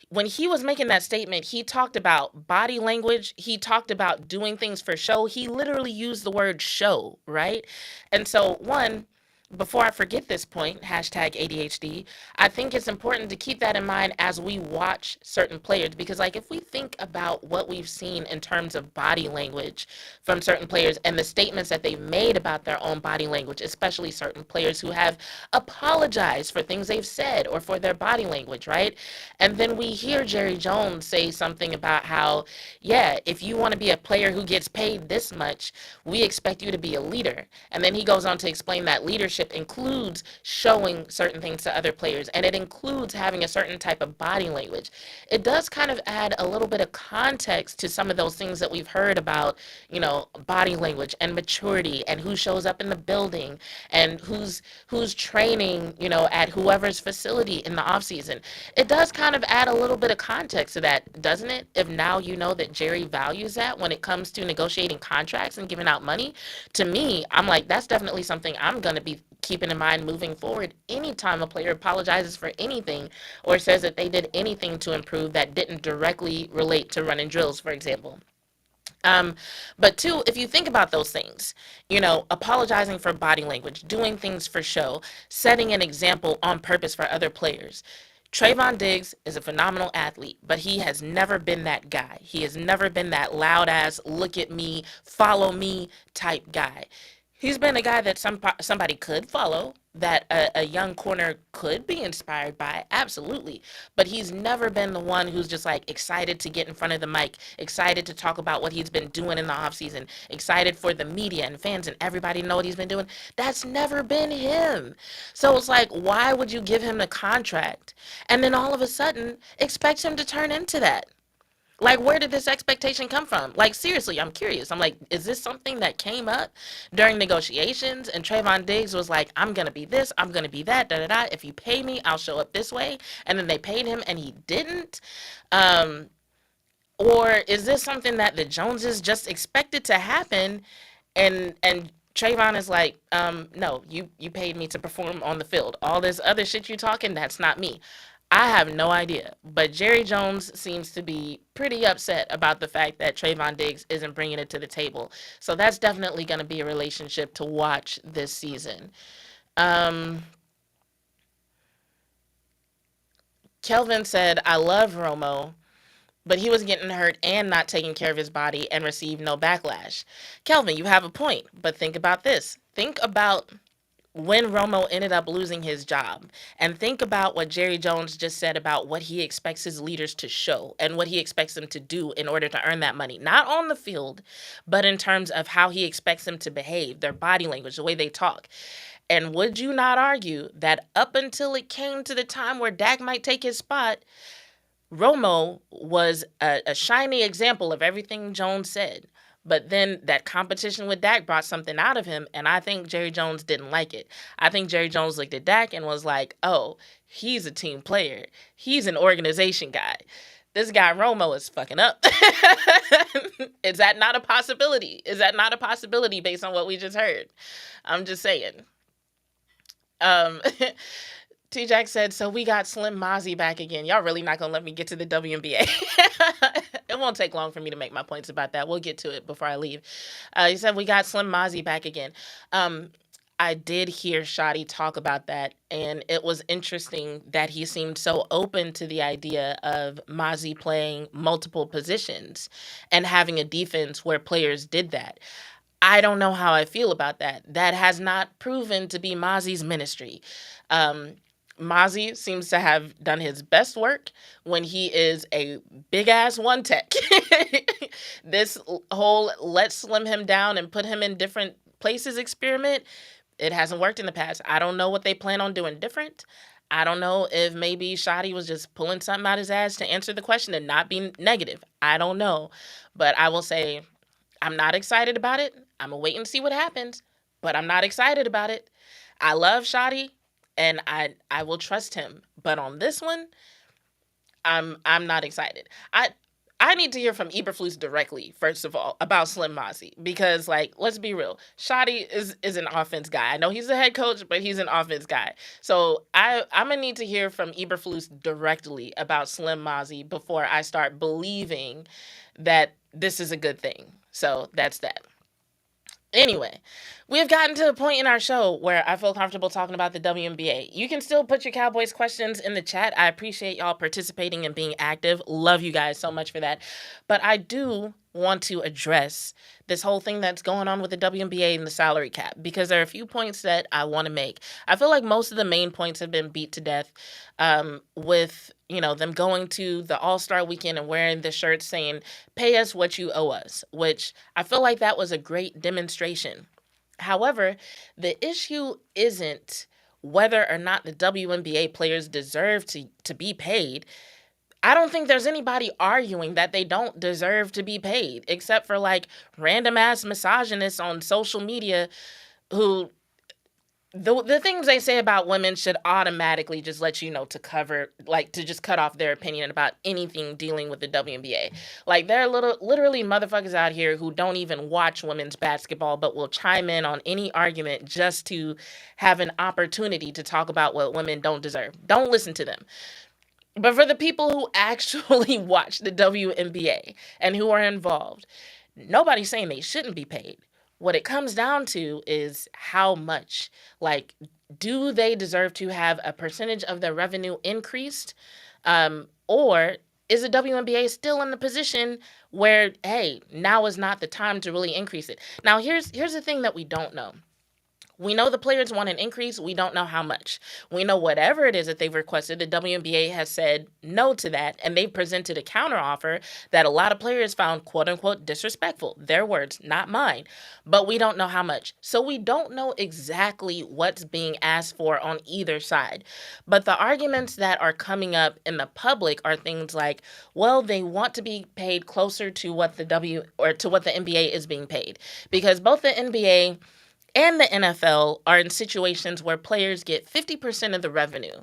When he was making that statement, he talked about body language. He talked about doing things for show. He literally used the word show, right? And so, one, before I forget this point, hashtag ADHD, I think it's important to keep that in mind as we watch certain players. Because, like, if we think about what we've seen in terms of body language from certain players and the statements that they've made about their own body language, especially certain players who have apologized for things they've said or for their body language, right? And then we hear Jerry Jones say something about how, yeah, if you want to be a player who gets paid this much, we expect you to be a leader. And then he goes on to explain that leadership includes showing certain things to other players, and it includes having a certain type of body language. It does kind of add a little bit of context to some of those things that we've heard about, you know, body language and maturity and who shows up in the building and who's training, you know, at whoever's facility in the off season. It does kind of add a little bit of context to that, doesn't it? If now you know that Jerry values that when it comes to negotiating contracts and giving out money, to me, I'm like, that's definitely something I'm going to be keeping in mind moving forward. Anytime a player apologizes for anything or says that they did anything to improve that didn't directly relate to running drills, for example. But two, if you think about those things, you know, apologizing for body language, doing things for show, setting an example on purpose for other players. Trayvon Diggs is a phenomenal athlete, but he has never been that guy. He has never been that loud ass, look at me, follow me type guy. He's been a guy that somebody could follow, that a young corner could be inspired by, absolutely. But he's never been the one who's just like excited to get in front of the mic, excited to talk about what he's been doing in the offseason, excited for the media and fans and everybody to know what he's been doing. That's never been him. So it's like, why would you give him the contract and then all of a sudden expect him to turn into that? Like, where did this expectation come from? Like, seriously, I'm curious. I'm like, is this something that came up during negotiations? And Trayvon Diggs was like, I'm going to be this, I'm going to be that, da da da. If you pay me, I'll show up this way. And then they paid him and he didn't. Or is this something that the Joneses just expected to happen? And Trayvon is like, no, you paid me to perform on the field. All this other shit you talking, that's not me. I have no idea, but Jerry Jones seems to be pretty upset about the fact that Trayvon Diggs isn't bringing it to the table. So that's definitely going to be a relationship to watch this season. Kelvin said, I love Romo, but he was getting hurt and not taking care of his body and received no backlash. Kelvin, you have a point, but think about this. Think about when Romo ended up losing his job, and think about what Jerry Jones just said about what he expects his leaders to show and what he expects them to do in order to earn that money, not on the field, but in terms of how he expects them to behave, their body language, the way they talk. And would you not argue that up until it came to the time where Dak might take his spot, Romo was a shiny example of everything Jones said? But then that competition with Dak brought something out of him, and I think Jerry Jones didn't like it. I think Jerry Jones looked at Dak and was like, oh, he's a team player. He's an organization guy. This guy Romo is fucking up. Is that not a possibility? Is that not a possibility based on what we just heard? I'm just saying. T-Jack said, so we got Slim Mozzie back again. Y'all really not going to let me get to the WNBA. It won't take long for me to make my points about that. We'll get to it before I leave. He said, we got Slim Mozzie back again. I did hear Shotty talk about that, and it was interesting that he seemed so open to the idea of Mozzie playing multiple positions and having a defense where players did that. I don't know how I feel about that. That has not proven to be Mozzie's ministry. Mozzie seems to have done his best work when he is a big ass one tech. This whole let's slim him down and put him in different places experiment, it hasn't worked in the past. I don't know what they plan on doing different. I don't know if maybe Shotty was just pulling something out his ass to answer the question and not be negative. I don't know. But I will say I'm not excited about it. I'm going to wait and see what happens. But I'm not excited about it. I love Shotty and I will trust him. But on this one, I'm not excited. I need to hear from Eberflus directly, first of all, about Slim Mozzie. Because, like, let's be real. Shotty is an offense guy. I know he's a head coach, but he's an offense guy. So I'm going to need to hear from Eberflus directly about Slim Mozzie before I start believing that this is a good thing. So that's that. Anyway, we have gotten to the point in our show where I feel comfortable talking about the WNBA. You can still put your Cowboys questions in the chat. I appreciate y'all participating and being active. Love you guys so much for that. But I do want to address this whole thing that's going on with the WNBA and the salary cap, because there are a few points that I want to make. I feel like most of the main points have been beat to death with, them going to the All-Star weekend and wearing the shirt saying, pay us what you owe us, which I feel like that was a great demonstration. However, the issue isn't whether or not the WNBA players deserve to be paid. I don't think there's anybody arguing that they don't deserve to be paid, except for like random ass misogynists on social media who the things they say about women should automatically just let you know to just cut off their opinion about anything dealing with the WNBA. Like, there are literally motherfuckers out here who don't even watch women's basketball, but will chime in on any argument just to have an opportunity to talk about what women don't deserve. Don't listen to them. But for the people who actually watch the WNBA and who are involved, nobody's saying they shouldn't be paid. What it comes down to is how much. Like, do they deserve to have a percentage of their revenue increased? Or is the WNBA still in the position where, hey, now is not the time to really increase it? Now, here's the thing that we don't know. We know the players want an increase. We don't know how much. We know whatever it is that they've requested, the WNBA has said no to that, and they presented a counteroffer that a lot of players found, quote unquote, disrespectful. Their words, not mine. But we don't know how much. So we don't know exactly what's being asked for on either side. But the arguments that are coming up in the public are things like, well, they want to be paid closer to what the NBA is being paid. Because both the NBA and the NFL are in situations where players get 50% of the revenue.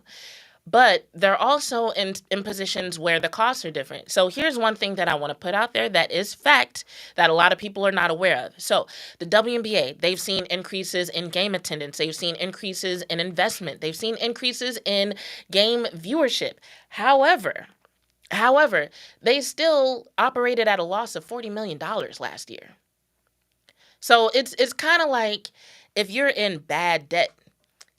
But they're also in positions where the costs are different. So here's one thing that I want to put out there that is fact that a lot of people are not aware of. So the WNBA, they've seen increases in game attendance. They've seen increases in investment. They've seen increases in game viewership. However, they still operated at a loss of $40 million last year. So it's kind of like if you're in bad debt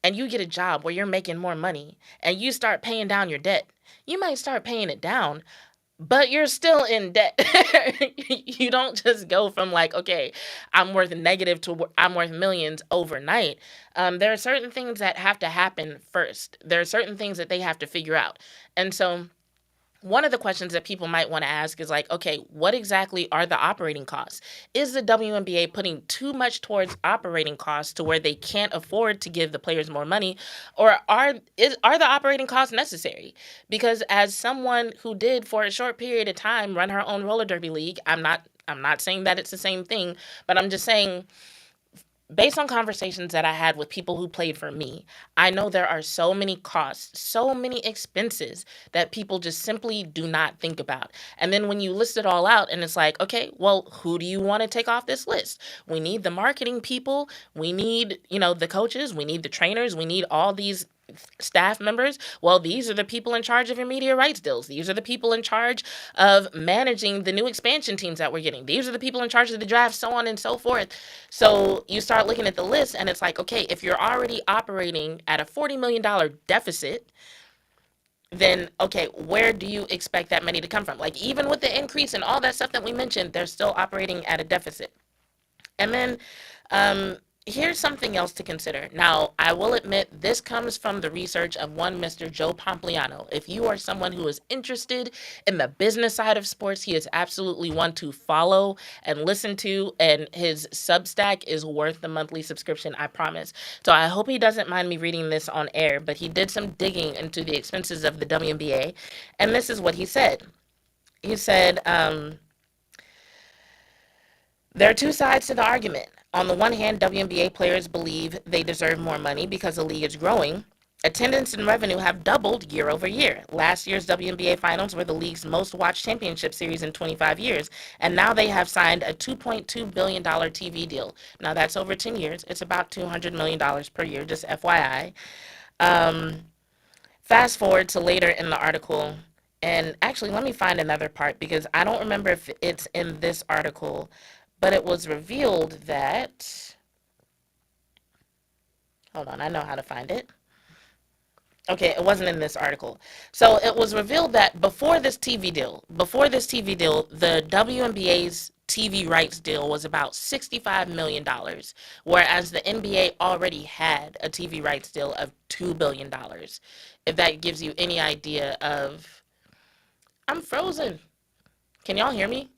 and you get a job where you're making more money and you start paying down your debt, you might start paying it down, but you're still in debt. You don't just go from like, okay, I'm worth negative to I'm worth millions overnight. There are certain things that have to happen first. There are certain things that they have to figure out. And so one of the questions that people might want to ask is like, okay, what exactly are the operating costs? Is the WNBA putting too much towards operating costs to where they can't afford to give the players more money? Or are the operating costs necessary? Because as someone who did for a short period of time run her own roller derby league, I'm not saying that it's the same thing, but I'm just saying, based on conversations that I had with people who played for me, I know there are so many costs, so many expenses that people just simply do not think about. And then when you list it all out and it's like, okay, well, who do you want to take off this list? We need the marketing people. We need, the coaches. We need the trainers. We need all these staff members. Well, these are the people in charge of your media rights deals. These are the people in charge of managing the new expansion teams that we're getting. These are the people in charge of the draft, so on and so forth. So you start looking at the list and it's like, okay, if you're already operating at a $40 million deficit, then, okay, where do you expect that money to come from? Like, even with the increase and all that stuff that we mentioned, they're still operating at a deficit. And then here's something else to consider. Now, I will admit this comes from the research of one Mr. Joe Pompliano. If you are someone who is interested in the business side of sports, he is absolutely one to follow and listen to, and his Substack is worth the monthly subscription, I promise. So I hope he doesn't mind me reading this on air, but he did some digging into the expenses of the WNBA, and this is what he said. He said, there are two sides to the argument. On the one hand, WNBA players believe they deserve more money because the league is growing. Attendance and revenue have doubled year over year. Last year's WNBA finals were the league's most watched championship series in 25 years, and now they have signed a $2.2 billion TV deal. Now that's over 10 years. It's about $200 million per year, just FYI. Fast forward to later in the article, and actually let me find another part because I don't remember if it's in this article, but it was revealed that, hold on, I know how to find it. Okay, it wasn't in this article. So it was revealed that before this TV deal, the WNBA's TV rights deal was about $65 million, whereas the NBA already had a TV rights deal of $2 billion. If that gives you any idea of, I'm frozen. Can y'all hear me?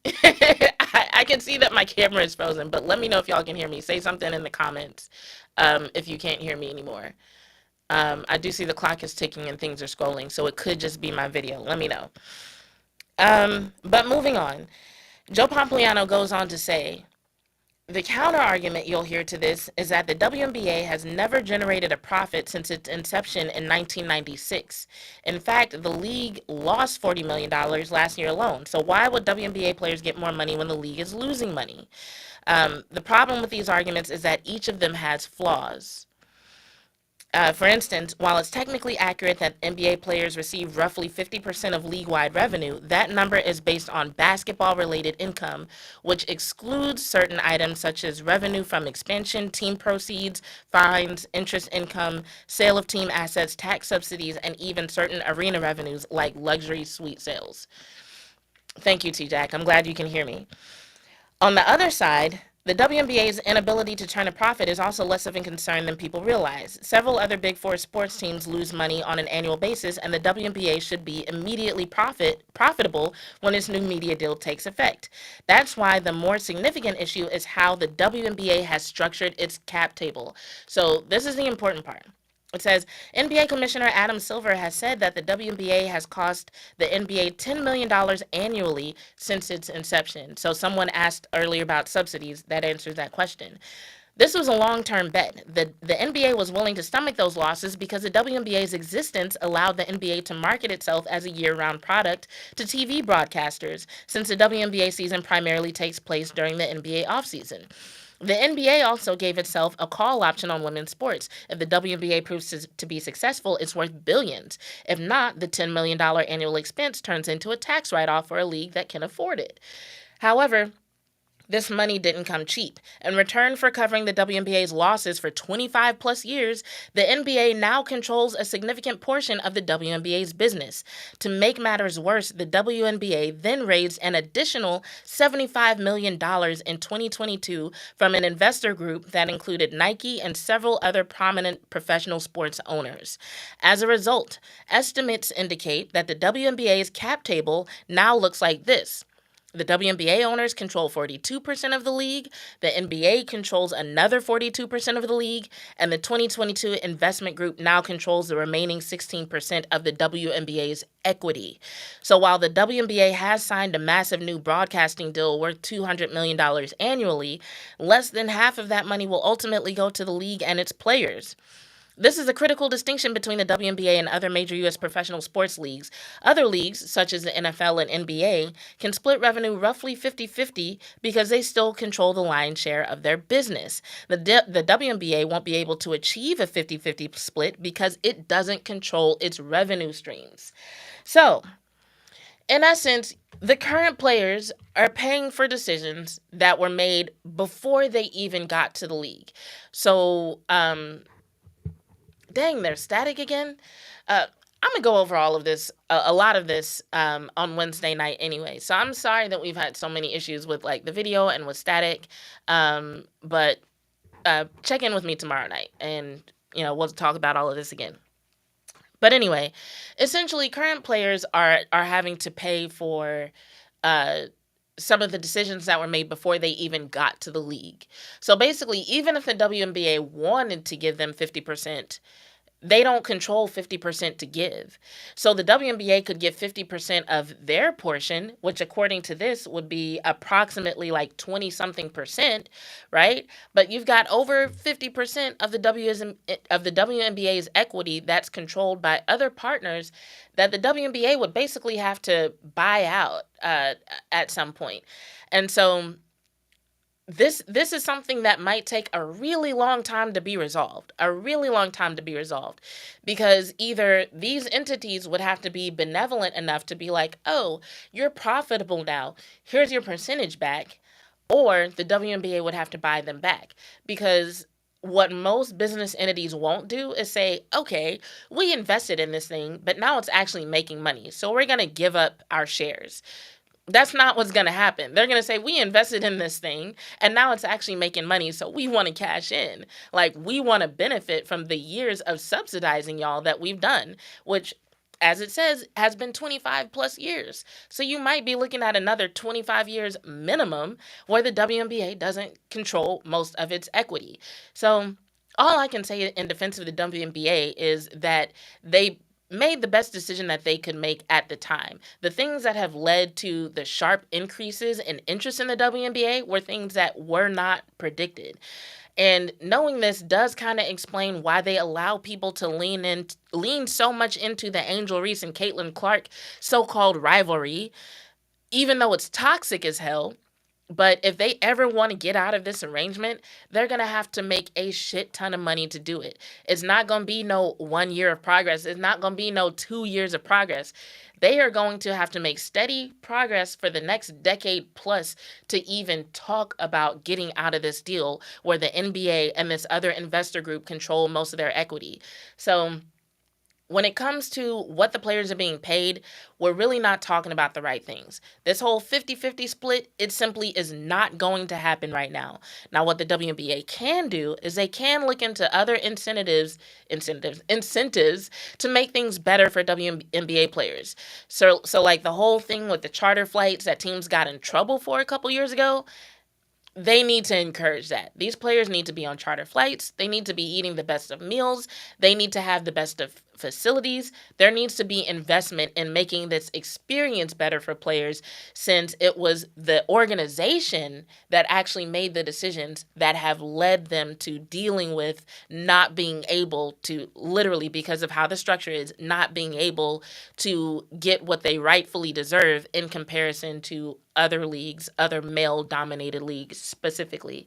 I can see that my camera is frozen, but let me know if y'all can hear me. Say something in the comments if you can't hear me anymore. I do see the clock is ticking and things are scrolling, so it could just be my video. Let me know. But moving on, Joe Pompliano goes on to say, the counter argument you'll hear to this is that the WNBA has never generated a profit since its inception in 1996. In fact, the league lost $40 million last year alone. So why would WNBA players get more money when the league is losing money? The problem with these arguments is that each of them has flaws. For instance, while it's technically accurate that NBA players receive roughly 50% of league-wide revenue, that number is based on basketball-related income, which excludes certain items such as revenue from expansion, team proceeds, fines, interest income, sale of team assets, tax subsidies, and even certain arena revenues like luxury suite sales. Thank you, T-Jack. I'm glad you can hear me. On the other side, the WNBA's inability to turn a profit is also less of a concern than people realize. Several other Big Four sports teams lose money on an annual basis, and the WNBA should be immediately profitable when its new media deal takes effect. That's why the more significant issue is how the WNBA has structured its cap table. So this is the important part. It says, NBA Commissioner Adam Silver has said that the WNBA has cost the NBA $10 million annually since its inception. So someone asked earlier about subsidies. That answers that question. This was a long-term bet. The NBA was willing to stomach those losses because the WNBA's existence allowed the NBA to market itself as a year-round product to TV broadcasters, since the WNBA season primarily takes place during the NBA offseason. The NBA also gave itself a call option on women's sports. If the WNBA proves to be successful, it's worth billions. If not, the $10 million annual expense turns into a tax write-off for a league that can afford it. However, this money didn't come cheap. In return for covering the WNBA's losses for 25 plus years, the NBA now controls a significant portion of the WNBA's business. To make matters worse, the WNBA then raised an additional $75 million in 2022 from an investor group that included Nike and several other prominent professional sports owners. As a result, estimates indicate that the WNBA's cap table now looks like this. The WNBA owners control 42% of the league, the NBA controls another 42% of the league, and the 2022 investment group now controls the remaining 16% of the WNBA's equity. So while the WNBA has signed a massive new broadcasting deal worth $200 million annually, less than half of that money will ultimately go to the league and its players. This is a critical distinction between the WNBA and other major U.S. professional sports leagues. Other leagues, such as the NFL and NBA, can split revenue roughly 50-50 because they still control the lion's share of their business. The WNBA won't be able to achieve a 50-50 split because it doesn't control its revenue streams. So, in essence, the current players are paying for decisions that were made before they even got to the league. So, dang, they're static again. I'm gonna go over all of this, a lot of this, on Wednesday night anyway. So I'm sorry that we've had so many issues with like the video and with static, but check in with me tomorrow night, and we'll talk about all of this again. But anyway, essentially, current players are having to pay for uh, some of the decisions that were made before they even got to the league. So basically, even if the WNBA wanted to give them 50%, they don't control 50% to give. So the WNBA could give 50% of their portion, which according to this would be approximately like 20 something percent, right? But you've got over 50% of the WNBA's equity that's controlled by other partners that the WNBA would basically have to buy out at some point. And so this is something that might take a really long time to be resolved. A really long time to be resolved. Because either these entities would have to be benevolent enough to be like, oh, you're profitable now, here's your percentage back, or the WNBA would have to buy them back. Because what most business entities won't do is say, okay, we invested in this thing, but now it's actually making money, so we're going to give up our shares. That's not what's going to happen. They're going to say, we invested in this thing and now it's actually making money, so we want to cash in. Like, we want to benefit from the years of subsidizing y'all that we've done, which, as it says, has been 25 plus years. So you might be looking at another 25 years minimum where the WNBA doesn't control most of its equity. So all I can say in defense of the WNBA is that they made the best decision that they could make at the time. The things that have led to the sharp increases in interest in the WNBA were things that were not predicted. And knowing this does kind of explain why they allow people to lean so much into the Angel Reese and Caitlin Clark so-called rivalry, even though it's toxic as hell. But if they ever want to get out of this arrangement, they're going to have to make a shit ton of money to do it. It's not going to be no 1 year of progress. It's not going to be no 2 years of progress. They are going to have to make steady progress for the next decade plus to even talk about getting out of this deal where the NBA and this other investor group control most of their equity. So when it comes to what the players are being paid, we're really not talking about the right things. This whole 50-50 split, it simply is not going to happen right now. Now, what the WNBA can do is they can look into other incentives to make things better for WNBA players. So like the whole thing with the charter flights that teams got in trouble for a couple years ago, they need to encourage that. These players need to be on charter flights. They need to be eating the best of meals. They need to have the best of facilities. There needs to be investment in making this experience better for players, since it was the organization that actually made the decisions that have led them to dealing with not being able to, literally because of how the structure is, not being able to get what they rightfully deserve in comparison to other leagues, other male-dominated leagues specifically.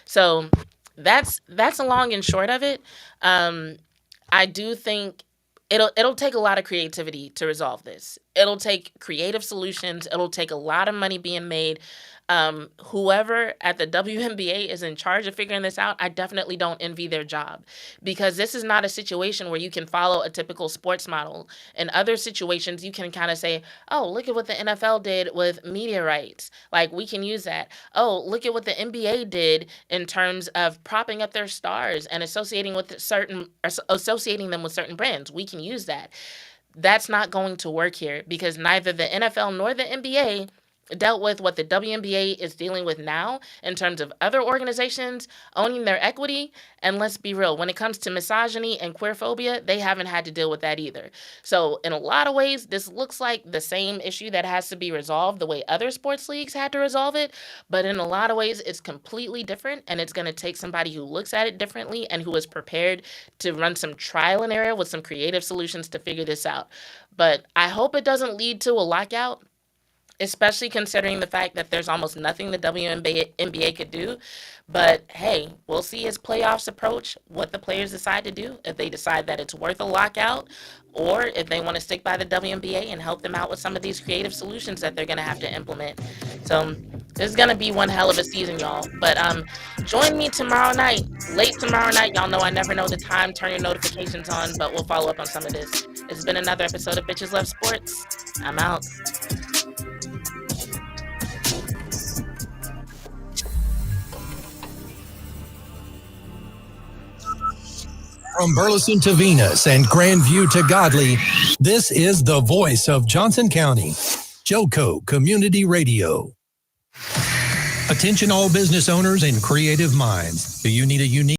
So that's a long and short of it. I do think it'll take a lot of creativity to resolve this. It'll take creative solutions. It'll take a lot of money being made. Whoever at the WNBA is in charge of figuring this out, I definitely don't envy their job, because this is not a situation where you can follow a typical sports model. In other situations, you can kind of say, oh, look at what the NFL did with media rights. Like, we can use that. Oh, look at what the NBA did in terms of propping up their stars and associating them with certain brands. We can use that. That's not going to work here, because neither the NFL nor the NBA dealt with what the WNBA is dealing with now in terms of other organizations owning their equity. And let's be real, when it comes to misogyny and queerphobia, they haven't had to deal with that either. So in a lot of ways, this looks like the same issue that has to be resolved the way other sports leagues had to resolve it. But in a lot of ways, it's completely different, and it's going to take somebody who looks at it differently and who is prepared to run some trial and error with some creative solutions to figure this out. But I hope it doesn't lead to a lockout, especially considering the fact that there's almost nothing the WNBA could do. But hey, we'll see as playoffs approach what the players decide to do, if they decide that it's worth a lockout, or if they want to stick by the WNBA and help them out with some of these creative solutions that they're going to have to implement. So this is going to be one hell of a season, y'all. But join me tomorrow night, late tomorrow night. Y'all know I never know the time. Turn your notifications on, but we'll follow up on some of this. It's been another episode of Bitches Love Sports. I'm out. From Burleson to Venus and Grandview to Godley, this is the voice of Johnson County, Joco Community Radio. Attention all business owners and creative minds. Do you need a unique